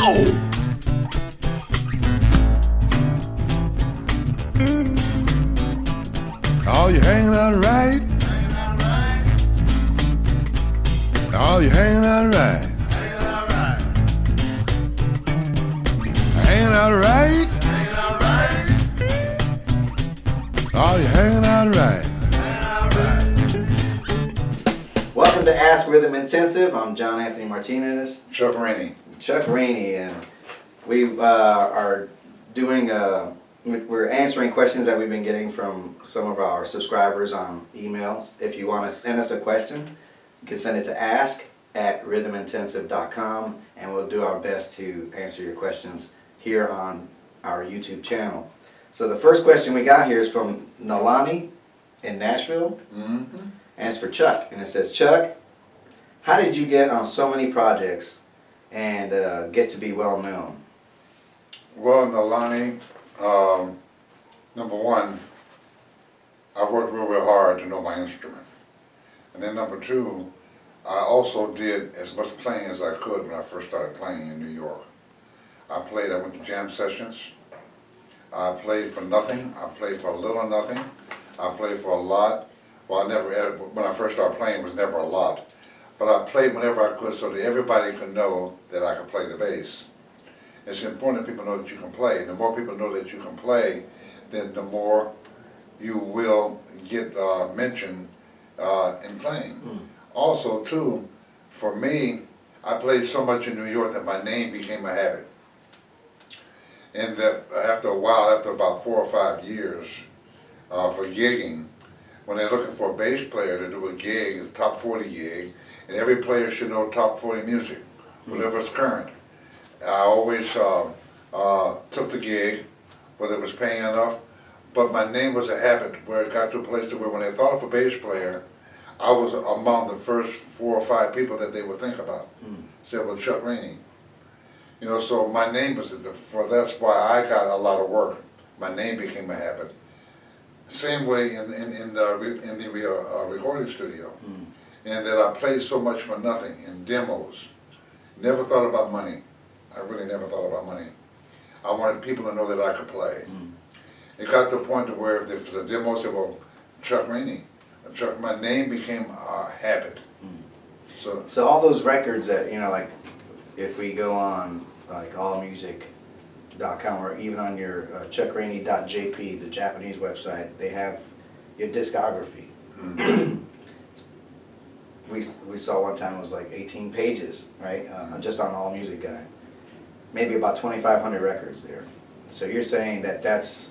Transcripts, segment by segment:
Oh, you hanging out right? Oh, you hanging out right? Hanging out right? Oh, you hanging out right? Welcome to Ask Rhythm Intensive. I'm John Anthony Martinez. Chuck Rainey. Chuck Rainey, and we are doing we're answering questions that we've been getting from some of our subscribers on email. If you want to send us a question, you can send it to ask@rhythmintensive.com, and we'll do our best to answer your questions here on our YouTube channel. So the first question we got here is from Nalani in Nashville, and it's for Chuck, and it says, Chuck, how did you get on so many projects and get to be well known? Well, Nalani, number one, I worked real hard to know my instrument. And then number two, I also did as much playing as I could when I first started playing in New York. I went to jam sessions. I played for nothing. I played for a little or nothing. I played for a lot. Well, when I first started playing, it was never a lot. But I played whenever I could so that everybody could know that I could play the bass. It's important that people know that you can play. The more people know that you can play, then the more you will get mentioned in playing. Also, too, for me, I played so much in New York that my name became a habit. And that after a while, after about 4 or 5 years for gigging, when they're looking for a bass player to do a gig, it's a top 40 gig, and every player should know top 40 music, whatever's current. I always took the gig, whether it was paying enough, but my name was a habit where it got to a place to where when they thought of a bass player, I was among the first 4 or 5 people that they would think about. Said, well, Chuck Rainey. You know, so my name was that's why I got a lot of work. My name became a habit. Same way in the recording studio, and that I played so much for nothing in demos. Never thought about money. I really never thought about money. I wanted people to know that I could play. It got to a point to where if there was a demo, I said, well, Chuck Rainey. My name became a habit. So all those records that, like if we go on like allmusic.com or even on your chuckrainey.jp, the Japanese website, they have your discography. We saw one time it was like 18 pages, right? Just on AllMusic Guy. Maybe about 2,500 records there. So you're saying that that's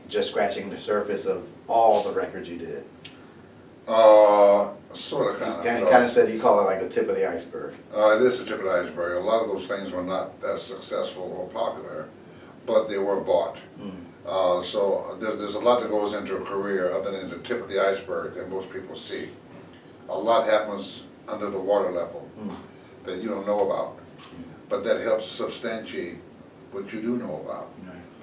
just scratching the surface of all the records you did? Sort of, kind of. You kind of said you call it like the tip of the iceberg. It is the tip of the iceberg. A lot of those things were not that successful or popular, but they were bought. So there's a lot that goes into a career other than the tip of the iceberg that most people see. A lot happens under the water level that you don't know about, but that helps substantiate what you do know about.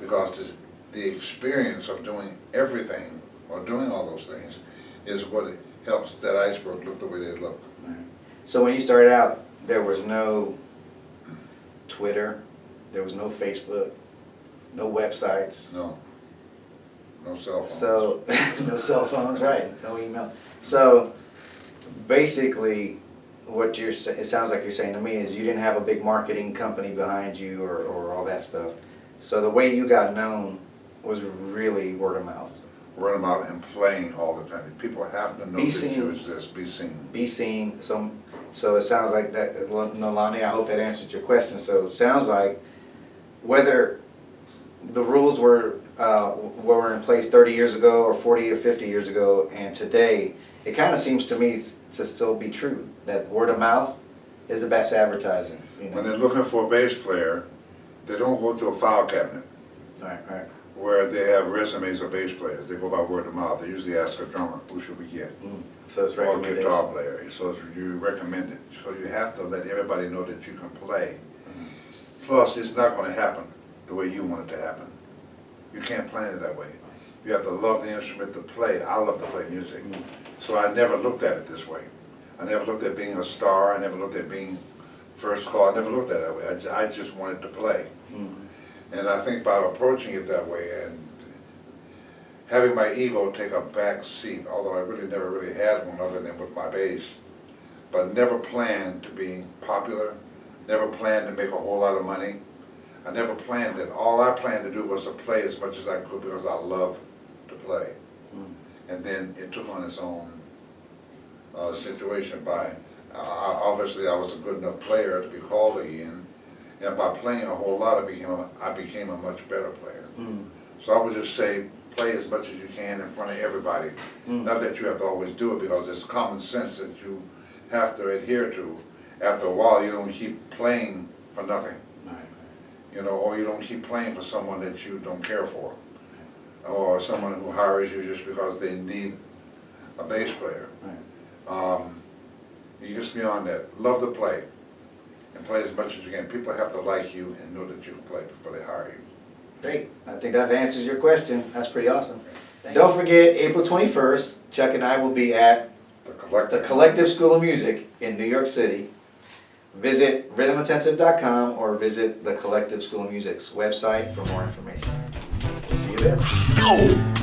Because the experience of doing everything or doing all those things is what it helps that iceberg look the way they look. So when you started out, there was no Twitter, there was no Facebook, no websites. No cell phones. So, no cell phones, right, no email. So basically, it sounds like you're saying to me is you didn't have a big marketing company behind you or all that stuff. So the way you got known was really word of mouth. Word of mouth and playing all the time. People have to know that you exist. Be seen. Be seen. So it sounds like that, Nalani, I hope that answered your question. So it sounds like whether the rules were in place 30 years ago or 40 or 50 years ago and today, it kind of seems to me to still be true that word of mouth is the best advertising. When they're looking for a bass player, they don't go to a file cabinet. Right. Where they have resumes of bass players. They go by word of mouth. They usually ask a drummer, who should we get? So it's or a recommendation. guitar player. So you recommend it. So you have to let everybody know that you can play. Plus, it's not going to happen the way you want it to happen. You can't plan it that way. You have to love the instrument to play. I love to play music. So I never looked at it this way. I never looked at being a star. I never looked at being first call, I never looked at it that way. I just wanted to play. And I think by approaching it that way and having my ego take a back seat, although I really never really had one other than with my bass, but never planned to be popular, never planned to make a whole lot of money. I never planned it. All I planned to do was to play as much as I could because I love to play. And then it took on its own situation by, obviously I was a good enough player to be called again, and by playing a whole lot I became a much better player. So I would just say, play as much as you can in front of everybody. Not that you have to always do it, because it's common sense that you have to adhere to. After a while, you don't keep playing for nothing. You know, or you don't keep playing for someone that you don't care for, or someone who hires you just because they need a bass player. You just beyond that, love to play, and play as much as you can. People have to like you and know that you can play before they hire you. Great. I think that answers your question. That's pretty awesome. Don't forget, April 21st, Chuck and I will be at the Collective School of Music in New York City. Visit rhythmintensive.com or visit the Collective School of Music's website for more information. See you there.